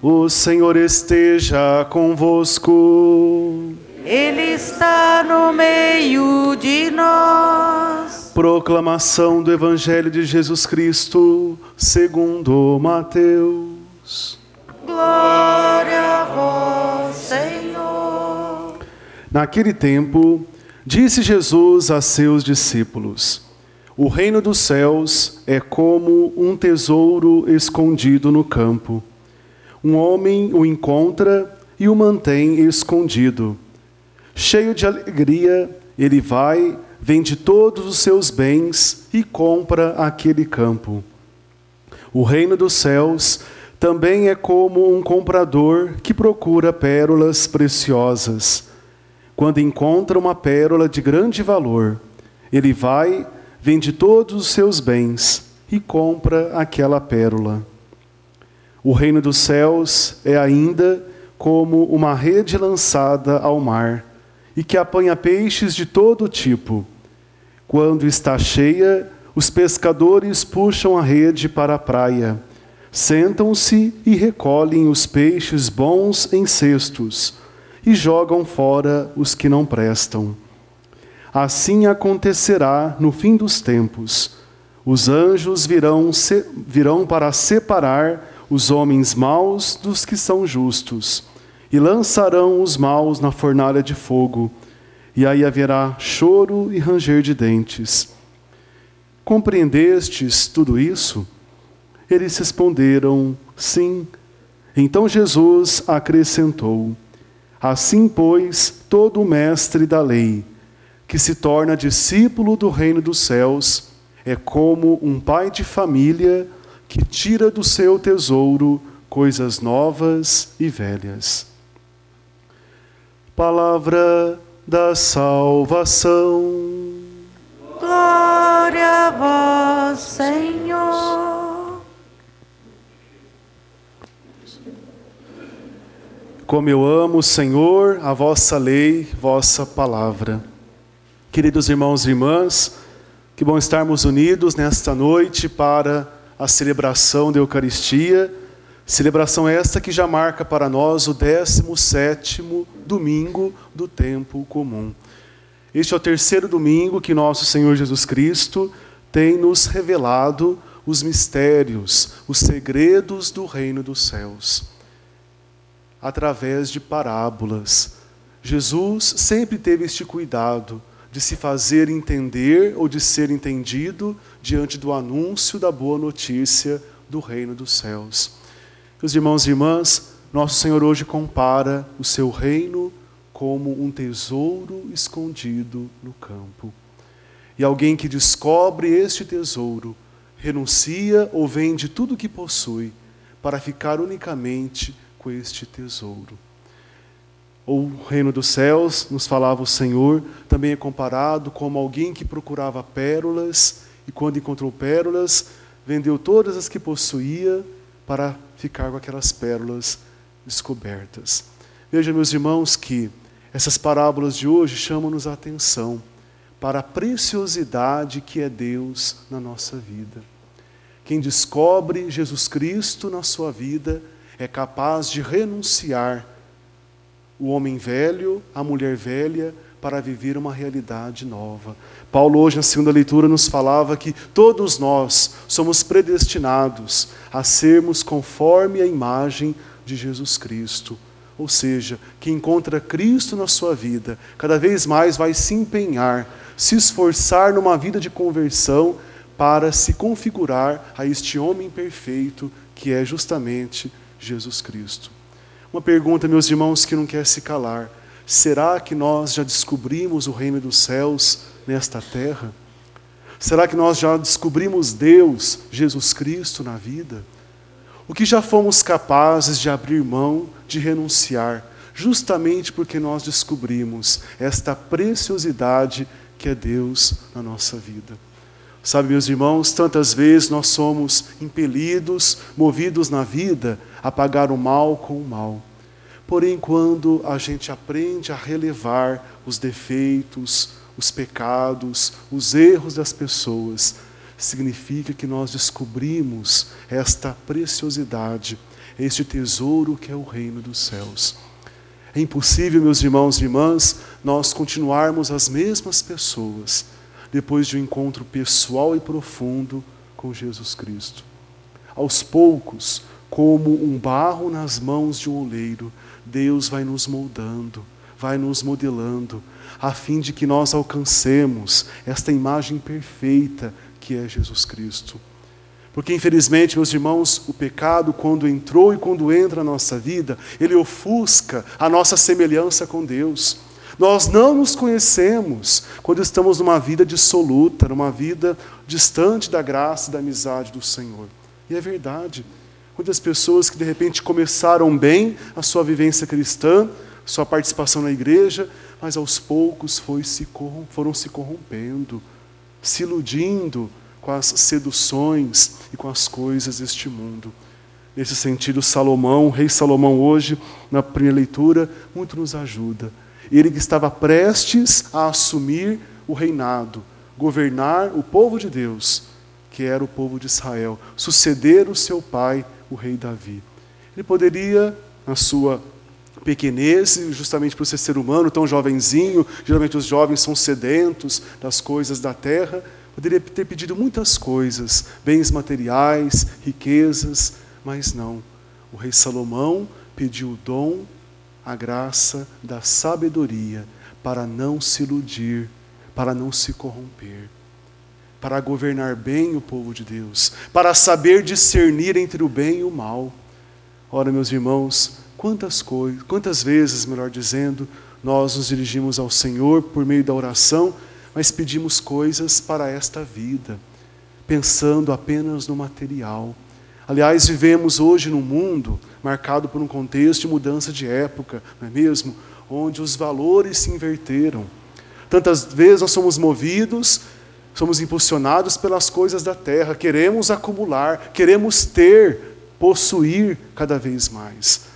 O Senhor esteja convosco. Ele está no meio de nós. Proclamação do Evangelho de Jesus Cristo, segundo Mateus. Glória a vós, Senhor. Naquele tempo, disse Jesus a seus discípulos: o reino dos céus é como um tesouro escondido no campo. Um homem o encontra e o mantém escondido. Cheio de alegria, ele vai, vende todos os seus bens e compra aquele campo. O reino dos céus também é como um comprador que procura pérolas preciosas. Quando encontra uma pérola de grande valor, ele vai, vende todos os seus bens e compra aquela pérola. O reino dos céus é ainda como uma rede lançada ao mar e que apanha peixes de todo tipo. Quando está cheia, os pescadores puxam a rede para a praia, sentam-se e recolhem os peixes bons em cestos e jogam fora os que não prestam. Assim acontecerá no fim dos tempos. Os anjos virão para separar os homens maus dos que são justos, e lançarão os maus na fornalha de fogo, e aí haverá choro e ranger de dentes. Compreendestes tudo isso? Eles responderam: sim. Então Jesus acrescentou: assim, pois, todo mestre da lei, que se torna discípulo do reino dos céus, é como um pai de família que tira do seu tesouro coisas novas e velhas. Palavra da salvação. Glória a vós, Senhor. Como eu amo, Senhor, a vossa lei, vossa palavra. Queridos irmãos e irmãs, que bom estarmos unidos nesta noite para a celebração da Eucaristia, celebração esta que já marca para nós o 17º domingo do tempo comum. Este é o terceiro domingo que nosso Senhor Jesus Cristo tem nos revelado os mistérios, os segredos do reino dos céus, através de parábolas. Jesus sempre teve este cuidado de se fazer entender ou de ser entendido diante do anúncio da boa notícia do reino dos céus. Meus irmãos e irmãs, nosso Senhor hoje compara o seu reino como um tesouro escondido no campo. E alguém que descobre este tesouro, renuncia ou vende tudo o que possui para ficar unicamente com este tesouro. O reino dos céus, nos falava o Senhor, também é comparado como alguém que procurava pérolas e quando encontrou pérolas, vendeu todas as que possuía para ficar com aquelas pérolas descobertas. Veja, meus irmãos, que essas parábolas de hoje chamam-nos a atenção para a preciosidade que é Deus na nossa vida. Quem descobre Jesus Cristo na sua vida é capaz de renunciar o homem velho, a mulher velha, para viver uma realidade nova. Paulo hoje na segunda leitura nos falava que todos nós somos predestinados a sermos conforme a imagem de Jesus Cristo. Ou seja, quem encontra Cristo na sua vida, cada vez mais vai se empenhar, se esforçar numa vida de conversão para se configurar a este homem perfeito que é justamente Jesus Cristo. Uma pergunta, meus irmãos, que não quer se calar. Será que nós já descobrimos o reino dos céus nesta terra? Será que nós já descobrimos Deus, Jesus Cristo, na vida? O que já fomos capazes de abrir mão, de renunciar, justamente porque nós descobrimos esta preciosidade que é Deus na nossa vida. Sabe, meus irmãos, tantas vezes nós somos impelidos, movidos na vida a pagar o mal com o mal. Porém, quando a gente aprende a relevar os defeitos, os pecados, os erros das pessoas, significa que nós descobrimos esta preciosidade, é este tesouro que é o reino dos céus. É impossível, meus irmãos e irmãs, nós continuarmos as mesmas pessoas depois de um encontro pessoal e profundo com Jesus Cristo. Aos poucos, como um barro nas mãos de um oleiro, Deus vai nos moldando, vai nos modelando, a fim de que nós alcancemos esta imagem perfeita que é Jesus Cristo. Porque, infelizmente, meus irmãos, o pecado, quando entrou e quando entra na nossa vida, ele ofusca a nossa semelhança com Deus. Nós não nos conhecemos quando estamos numa vida dissoluta, numa vida distante da graça e da amizade do Senhor. E é verdade. Muitas pessoas que de repente começaram bem a sua vivência cristã, sua participação na igreja, mas aos poucos foram se corrompendo, se iludindo com as seduções e com as coisas deste mundo. Nesse sentido, Salomão, o rei Salomão hoje, na primeira leitura, muito nos ajuda. Ele que estava prestes a assumir o reinado, governar o povo de Deus, que era o povo de Israel, suceder o seu pai, o rei Davi. Ele poderia, na sua pequenez, justamente por ser ser humano, tão jovenzinho, geralmente os jovens são sedentos das coisas da terra, poderia ter pedido muitas coisas, bens materiais, riquezas, mas não. O rei Salomão pediu o dom, a graça da sabedoria, para não se iludir, para não se corromper, para governar bem o povo de Deus, para saber discernir entre o bem e o mal. Ora, meus irmãos, quantas vezes, melhor dizendo, nós nos dirigimos ao Senhor por meio da oração, mas pedimos coisas para esta vida, pensando apenas no material. Aliás, vivemos hoje num mundo marcado por um contexto de mudança de época, não é mesmo? Onde os valores se inverteram. Tantas vezes nós somos movidos, somos impulsionados pelas coisas da terra, queremos acumular, queremos ter, possuir cada vez mais.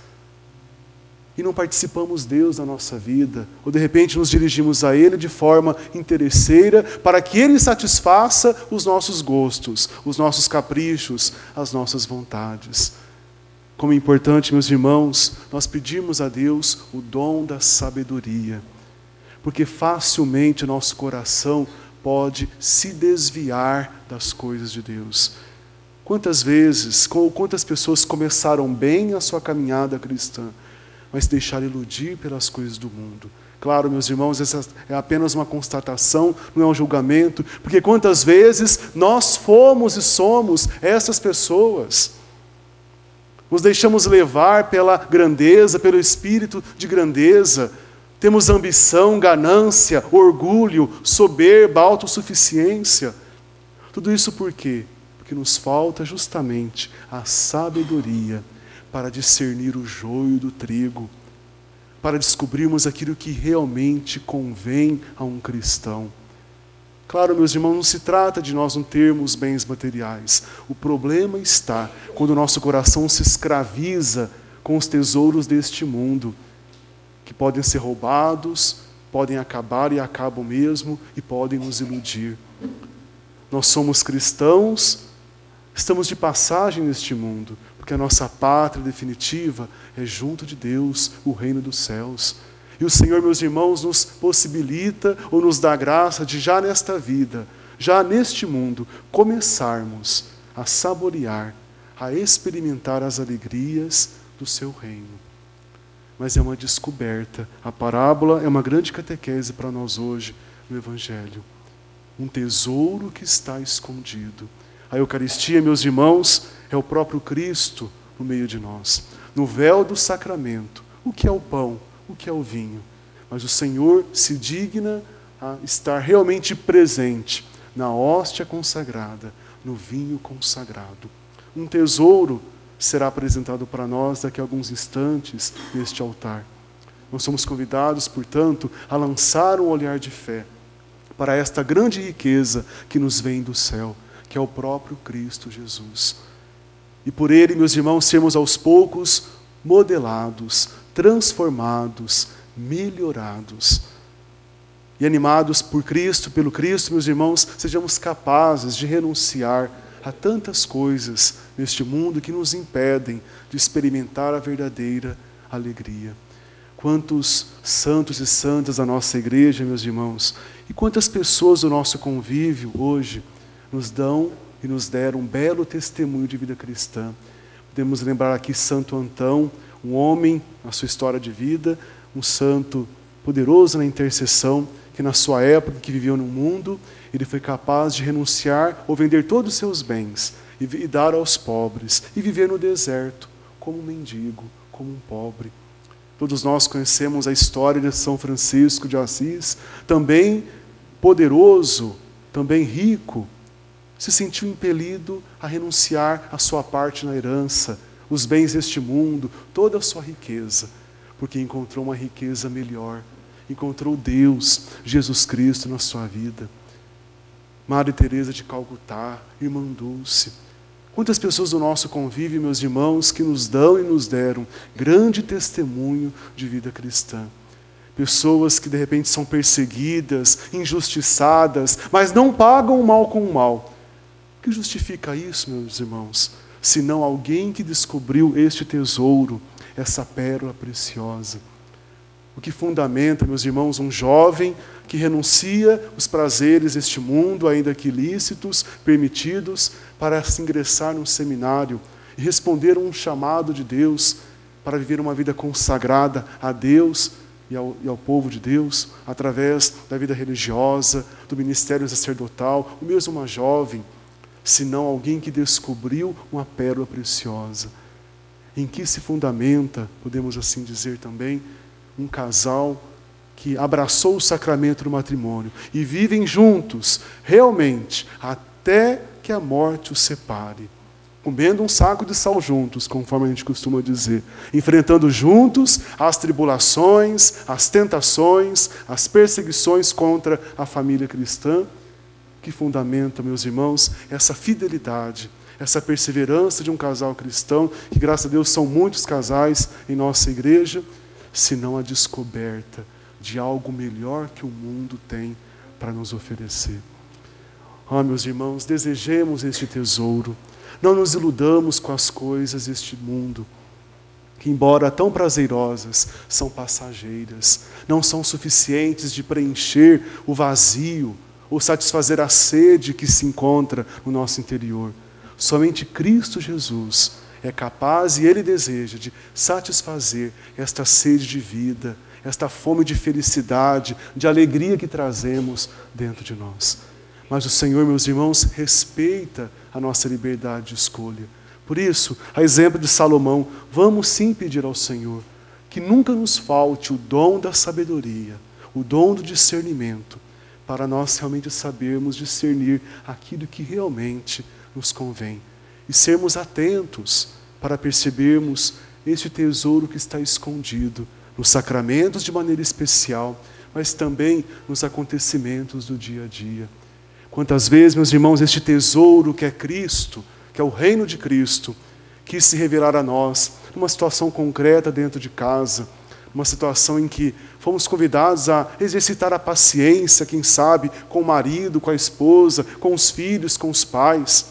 E não participamos Deus na nossa vida, ou de repente nos dirigimos a Ele de forma interesseira, para que Ele satisfaça os nossos gostos, os nossos caprichos, as nossas vontades. Como é importante, meus irmãos, nós pedimos a Deus o dom da sabedoria, porque facilmente o nosso coração pode se desviar das coisas de Deus. Quantas pessoas começaram bem a sua caminhada cristã, mas se deixaram iludir pelas coisas do mundo. Claro, meus irmãos, essa é apenas uma constatação, não é um julgamento, porque quantas vezes nós fomos e somos essas pessoas. Nos deixamos levar pela grandeza, pelo espírito de grandeza. Temos ambição, ganância, orgulho, soberba, autossuficiência. Tudo isso por quê? Porque nos falta justamente a sabedoria para discernir o joio do trigo, para descobrirmos aquilo que realmente convém a um cristão. Claro, meus irmãos, não se trata de nós não termos bens materiais. O problema está quando o nosso coração se escraviza com os tesouros deste mundo, que podem ser roubados, podem acabar e acabam mesmo, e podem nos iludir. Nós somos cristãos, estamos de passagem neste mundo, porque a nossa pátria definitiva é junto de Deus, o reino dos céus. E o Senhor, meus irmãos, nos possibilita ou nos dá a graça de já nesta vida, já neste mundo, começarmos a saborear, a experimentar as alegrias do seu reino. Mas é uma descoberta. A parábola é uma grande catequese para nós hoje no Evangelho. Um tesouro que está escondido. A Eucaristia, meus irmãos, é o próprio Cristo no meio de nós. No véu do sacramento, o que é o pão, o que é o vinho. Mas o Senhor se digna a estar realmente presente na hóstia consagrada, no vinho consagrado. Um tesouro será apresentado para nós daqui a alguns instantes neste altar. Nós somos convidados, portanto, a lançar um olhar de fé para esta grande riqueza que nos vem do céu, que é o próprio Cristo Jesus. E por Ele, meus irmãos, sermos aos poucos modelados, transformados, melhorados. E animados por Cristo, pelo Cristo, meus irmãos, sejamos capazes de renunciar há tantas coisas neste mundo que nos impedem de experimentar a verdadeira alegria. Quantos santos e santas da nossa igreja, meus irmãos, e quantas pessoas do nosso convívio hoje nos dão e nos deram um belo testemunho de vida cristã. Podemos lembrar aqui Santo Antão, um homem na sua história de vida, um santo poderoso na intercessão, que na sua época, que viveu no mundo, ele foi capaz de renunciar ou vender todos os seus bens e dar aos pobres, e viver no deserto, como um mendigo, como um pobre. Todos nós conhecemos a história de São Francisco de Assis, também poderoso, também rico, se sentiu impelido a renunciar à sua parte na herança, os bens deste mundo, toda a sua riqueza, porque encontrou uma riqueza melhor, encontrou Deus, Jesus Cristo na sua vida. Madre Teresa de Calcutá, Irmã Dulce, quantas pessoas do nosso convívio, meus irmãos, que nos dão e nos deram grande testemunho de vida cristã. Pessoas que de repente são perseguidas, injustiçadas, mas não pagam o mal com o mal. O que justifica isso, meus irmãos? Senão alguém que descobriu este tesouro, essa pérola preciosa. O que fundamenta, meus irmãos, um jovem que renuncia os prazeres deste mundo, ainda que ilícitos, permitidos, para se ingressar num seminário e responder a um chamado de Deus para viver uma vida consagrada a Deus e ao povo de Deus, através da vida religiosa, do ministério sacerdotal, ou mesmo uma jovem, senão alguém que descobriu uma pérola preciosa. Em que se fundamenta, podemos assim dizer também, um casal que abraçou o sacramento do matrimônio e vivem juntos, realmente, até que a morte os separe, comendo um saco de sal juntos, conforme a gente costuma dizer, enfrentando juntos as tribulações, as tentações, as perseguições contra a família cristã, que fundamenta, meus irmãos, essa fidelidade, essa perseverança de um casal cristão, que graças a Deus são muitos casais em nossa igreja, senão a descoberta de algo melhor que o mundo tem para nos oferecer. Meus irmãos, desejemos este tesouro. Não nos iludamos com as coisas deste mundo, que embora tão prazerosas, são passageiras, não são suficientes de preencher o vazio ou satisfazer a sede que se encontra no nosso interior. Somente Cristo Jesus é capaz e Ele deseja de satisfazer esta sede de vida, esta fome de felicidade, de alegria que trazemos dentro de nós. Mas o Senhor, meus irmãos, respeita a nossa liberdade de escolha. Por isso, a exemplo de Salomão, vamos sim pedir ao Senhor que nunca nos falte o dom da sabedoria, o dom do discernimento, para nós realmente sabermos discernir aquilo que realmente nos convém. E sermos atentos para percebermos este tesouro que está escondido nos sacramentos de maneira especial, mas também nos acontecimentos do dia a dia. Quantas vezes, meus irmãos, este tesouro que é Cristo, que é o reino de Cristo, quis se revelar a nós, numa situação concreta dentro de casa, uma situação em que fomos convidados a exercitar a paciência, quem sabe, com o marido, com a esposa, com os filhos, com os pais,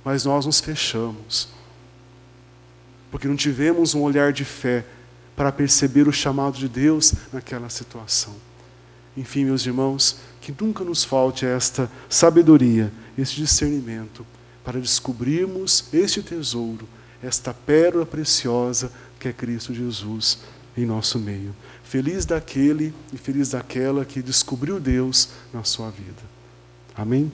mas nós nos fechamos, porque não tivemos um olhar de fé para perceber o chamado de Deus naquela situação. Enfim, meus irmãos, que nunca nos falte esta sabedoria, este discernimento, para descobrirmos este tesouro, esta pérola preciosa que é Cristo Jesus em nosso meio. Feliz daquele e feliz daquela que descobriu Deus na sua vida. Amém?